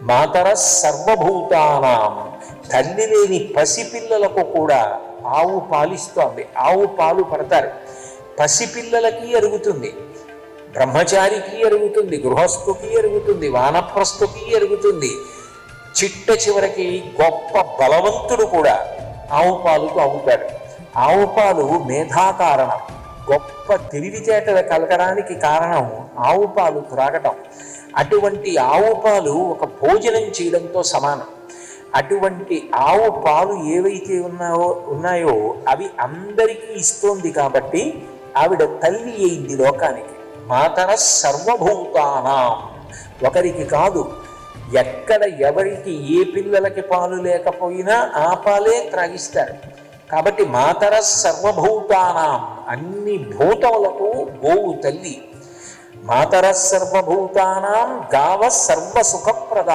మాతర సర్వభూతానాం, తల్లి లేని పసిపిల్లలకు కూడా ఆవు పాలిస్తోంది. ఆవు పాలు పడతారు. పసిపిల్లలకి ఎరుగుతుంది, బ్రహ్మచారికి ఎరుగుతుంది, గృహస్థుకి ఎరుగుతుంది, వానప్రస్థుకి ఎరుగుతుంది. చిట్ట చివరికి గొప్ప బలవంతుడు కూడా ఆవు పాలుకు అవుతాడు. ఆవు పాలు మేధాకారణం, గొప్ప తెలివితేటలు కలగడానికి కారణం ఆవు పాలు త్రాగటం. అటువంటి ఆవు పాలు ఒక భోజనం చేయడంతో సమానం. అటువంటి ఆవు పాలు ఏవైతే ఉన్నాయో అవి అందరికీ ఇస్తోంది కాబట్టి ఆవిడ తల్లి అయింది లోకానికి. మాతర సర్వభూతానాం, ఒకరికి కాదు, ఎక్కడ ఎవరికి ఏ పిల్లలకి పాలు లేకపోయినా ఆ పాలే త్రాగిస్తారు. కాబట్టి మాతర సర్వభూతానాం, అన్ని భూతములకు గోవు తల్లి. మాతర సర్వభూతానాం గావ సర్వసుఖప్రద.